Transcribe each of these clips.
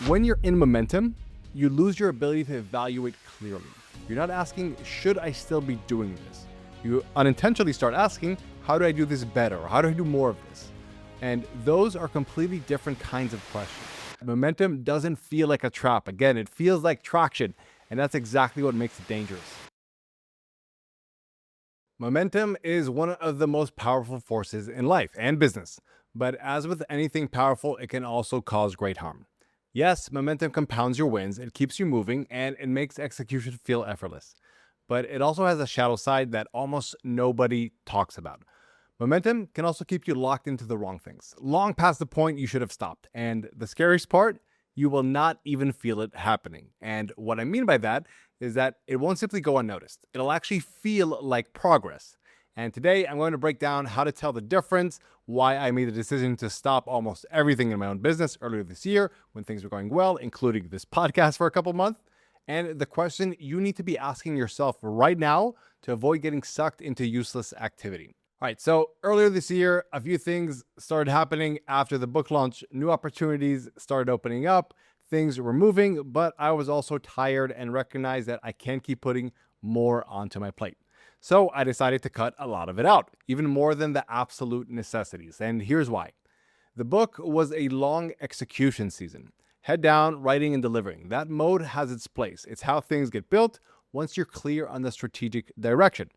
When you're in momentum, you lose your ability to evaluate clearly. You're not asking, should I still be doing this? You unintentionally start asking, how do I do this better? Or how do I do more of this? And those are completely different kinds of questions. Momentum doesn't feel like a trap. Again, it feels like traction, and that's exactly what makes it dangerous. Momentum is one of the most powerful forces in life and business, but as with anything powerful, it can also cause great harm. Yes, momentum compounds your wins, it keeps you moving, and it makes execution feel effortless. But it also has a shadow side that almost nobody talks about. Momentum can also keep you locked into the wrong things, long past the point you should have stopped. And the scariest part, you will not even feel it happening. And what I mean by that is that it won't simply go unnoticed. It'll actually feel like progress. And today I'm going to break down how to tell the difference, why I made the decision to stop almost everything in my own business earlier this year when things were going well, including this podcast for a couple months, and the question you need to be asking yourself right now to avoid getting sucked into useless activity. All right, so earlier this year, a few things started happening after the book launch. New opportunities started opening up, things were moving, but I was also tired and recognized that I can't keep putting more onto my plate. So I decided to cut a lot of it out, even more than the absolute necessities. And here's why. The book was a long execution season. Head down, writing and delivering. That mode has its place. It's how things get built once you're clear on the strategic direction.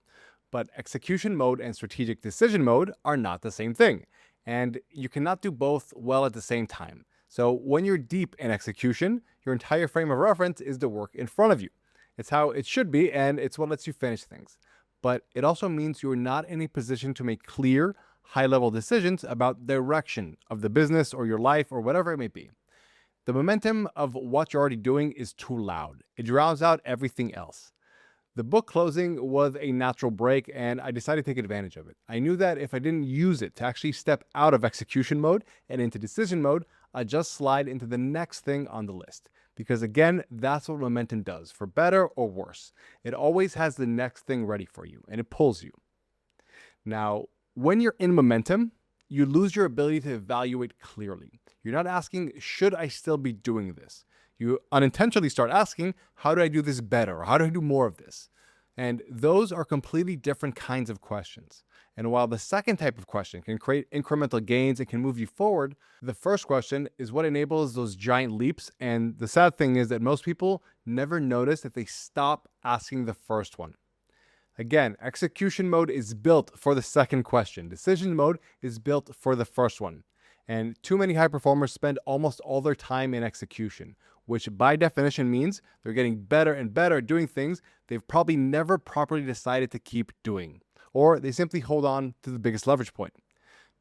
But execution mode and strategic decision mode are not the same thing. And you cannot do both well at the same time. So when you're deep in execution, your entire frame of reference is the work in front of you. It's how it should be, and it's what lets you finish things. But it also means you're not in a position to make clear, high-level decisions about direction of the business or your life or whatever it may be. The momentum of what you're already doing is too loud. It drowns out everything else. The book closing was a natural break, and I decided to take advantage of it. I knew that if I didn't use it to actually step out of execution mode and into decision mode, I'd just slide into the next thing on the list. Because again, that's what momentum does, for better or worse. It always has the next thing ready for you, and it pulls you. Now, when you're in momentum, you lose your ability to evaluate clearly. You're not asking, should I still be doing this? You unintentionally start asking, how do I do this better? Or how do I do more of this? And those are completely different kinds of questions. And while the second type of question can create incremental gains and can move you forward, the first question is what enables those giant leaps. And the sad thing is that most people never notice that they stop asking the first one. Again, execution mode is built for the second question. Decision mode is built for the first one. And too many high performers spend almost all their time in execution, which by definition means they're getting better and better at doing things they've probably never properly decided to keep doing, or they simply hold on to the biggest leverage point.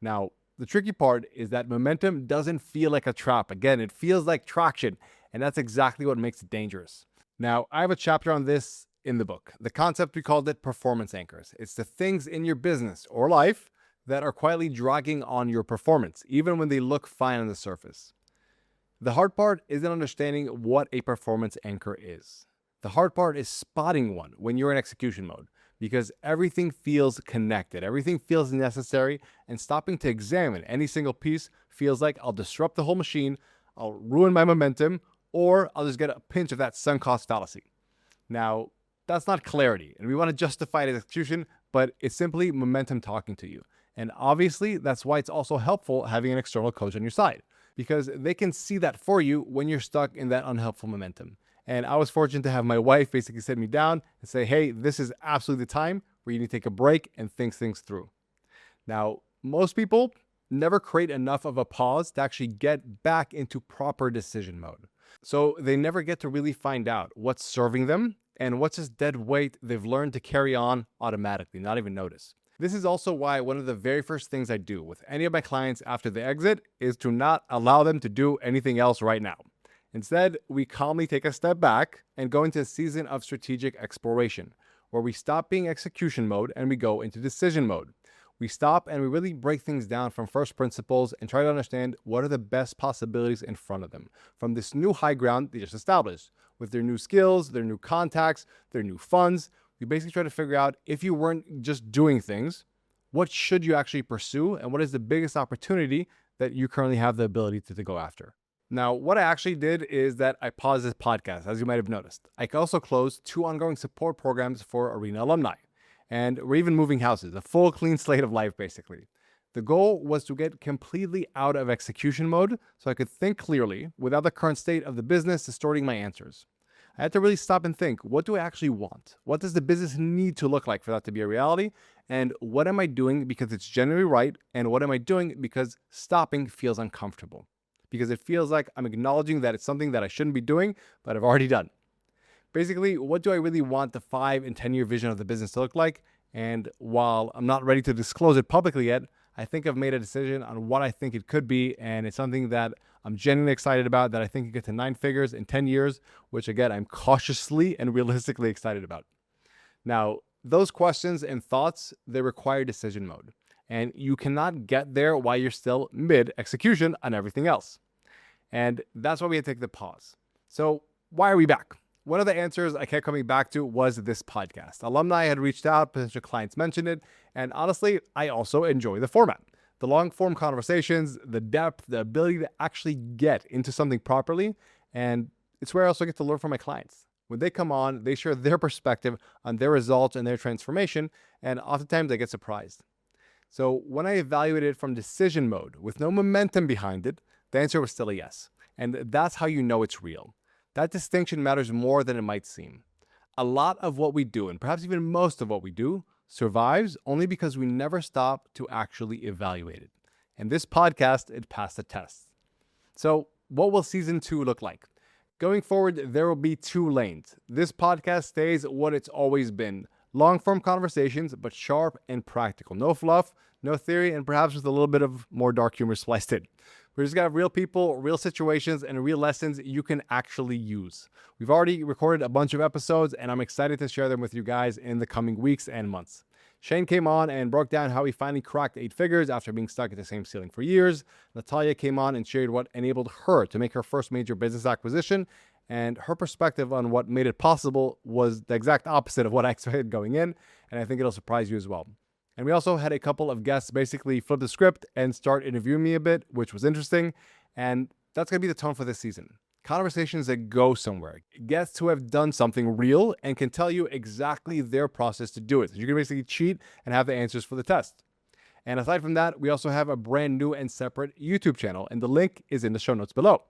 Now, the tricky part is that momentum doesn't feel like a trap. Again, it feels like traction, and that's exactly what makes it dangerous. Now, I have a chapter on this in the book. The concept, we called it performance anchors. It's the things in your business or life that are quietly dragging on your performance, even when they look fine on the surface. The hard part isn't understanding what a performance anchor is. The hard part is spotting one when you're in execution mode, because everything feels connected, everything feels necessary, and stopping to examine any single piece feels like I'll disrupt the whole machine, I'll ruin my momentum, or I'll just get a pinch of that sunk cost fallacy. Now, that's not clarity, and we want to justify it as execution, but it's simply momentum talking to you. And obviously, that's why it's also helpful having an external coach on your side, because they can see that for you when you're stuck in that unhelpful momentum. And I was fortunate to have my wife basically sit me down and say, hey, this is absolutely the time where you need to take a break and think things through. Now, most people never create enough of a pause to actually get back into proper decision mode. So they never get to really find out what's serving them and what's just dead weight they've learned to carry on automatically, not even notice. This is also why one of the very first things I do with any of my clients after they exit is to not allow them to do anything else right now. Instead, we calmly take a step back and go into a season of strategic exploration, where we stop being execution mode and we go into decision mode. We stop and we really break things down from first principles and try to understand what are the best possibilities in front of them from this new high ground they just established. With their new skills, their new contacts, their new funds, we basically try to figure out, if you weren't just doing things, what should you actually pursue and what is the biggest opportunity that you currently have the ability to go after. Now, what I actually did is that I paused this podcast, as you might have noticed. I also closed 2 ongoing support programs for Arena alumni. And we're even moving houses, a full clean slate of life, basically. The goal was to get completely out of execution mode so I could think clearly without the current state of the business distorting my answers. I had to really stop and think, what do I actually want? What does the business need to look like for that to be a reality? And what am I doing because it's generally right? And what am I doing because stopping feels uncomfortable? Because it feels like I'm acknowledging that it's something that I shouldn't be doing, but I've already done. Basically, what do I really want the 5 and 10-year vision of the business to look like? And while I'm not ready to disclose it publicly yet, I think I've made a decision on what I think it could be, and it's something that I'm genuinely excited about, that I think could get to 9 figures in 10 years, which again, I'm cautiously and realistically excited about. Now, those questions and thoughts, they require decision mode, and you cannot get there while you're still mid-execution on everything else. And that's why we had to take the pause. So why are we back? One of the answers I kept coming back to was this podcast. Alumni had reached out, potential clients mentioned it, and honestly, I also enjoy the format. The long-form conversations, the depth, the ability to actually get into something properly, and it's where I also get to learn from my clients. When they come on, they share their perspective on their results and their transformation, and oftentimes I get surprised. So when I evaluated it from decision mode with no momentum behind it, the answer was still a yes. And that's how you know it's real. That distinction matters more than it might seem. A lot of what we do, and perhaps even most of what we do, survives only because we never stop to actually evaluate it. And this podcast, it passed the test. So what will season 2 look like? Going forward, there will be 2 lanes. This podcast stays what it's always been. Long-form conversations, but sharp and practical. No fluff, no theory, and perhaps with a little bit of more dark humor spliced in. We just got real people, real situations, and real lessons you can actually use. We've already recorded a bunch of episodes, and I'm excited to share them with you guys in the coming weeks and months. Shane came on and broke down how he finally cracked 8 figures after being stuck at the same ceiling for years. Natalia came on and shared what enabled her to make her first major business acquisition, and her perspective on what made it possible was the exact opposite of what I expected going in, and I think it'll surprise you as well. And we also had a couple of guests basically flip the script and start interviewing me a bit, which was interesting. And that's going to be the tone for this season. Conversations that go somewhere. Guests who have done something real and can tell you exactly their process to do it. So you can basically cheat and have the answers for the test. And aside from that, we also have a brand new and separate YouTube channel, and the link is in the show notes below.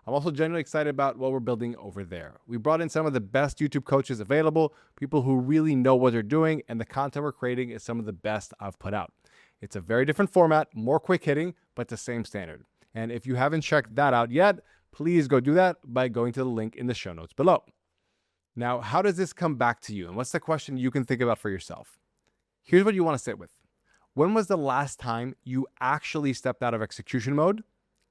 I'm also genuinely excited about what we're building over there. We brought in some of the best YouTube coaches available, people who really know what they're doing, and the content we're creating is some of the best I've put out. It's a very different format, more quick hitting, but the same standard. And if you haven't checked that out yet, please go do that by going to the link in the show notes below. Now, how does this come back to you? And what's the question you can think about for yourself? Here's what you want to sit with. When was the last time you actually stepped out of execution mode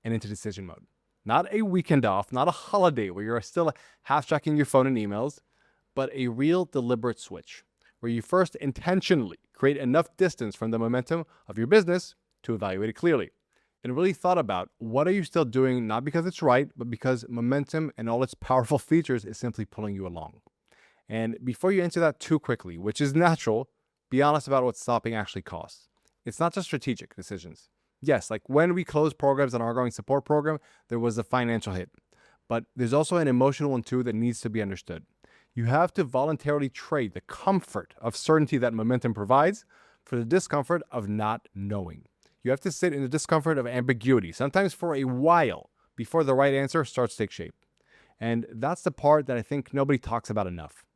and into decision mode? Not a weekend off, not a holiday where you're still half checking your phone and emails, but a real deliberate switch where you first intentionally create enough distance from the momentum of your business to evaluate it clearly. And really thought about, what are you still doing, not because it's right, but because momentum and all its powerful features is simply pulling you along. And before you answer that too quickly, which is natural, be honest about what stopping actually costs. It's not just strategic decisions. Yes, like when we closed programs on our ongoing support program, there was a financial hit. But there's also an emotional one too that needs to be understood. You have to voluntarily trade the comfort of certainty that momentum provides for the discomfort of not knowing. You have to sit in the discomfort of ambiguity, sometimes for a while, before the right answer starts to take shape. And that's the part that I think nobody talks about enough.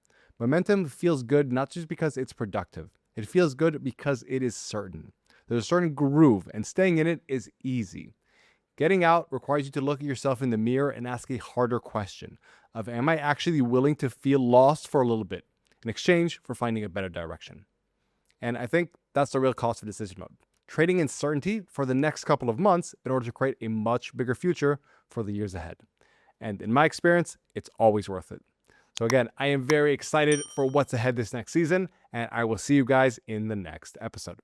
Momentum feels good not just because it's productive. It feels good because it is certain. There's a certain groove, and staying in it is easy. Getting out requires you to look at yourself in the mirror and ask a harder question of, am I actually willing to feel lost for a little bit in exchange for finding a better direction? And I think that's the real cost of decision mode. Trading in certainty for the next couple of months in order to create a much bigger future for the years ahead. And in my experience, it's always worth it. So again, I am very excited for what's ahead this next season, and I will see you guys in the next episode.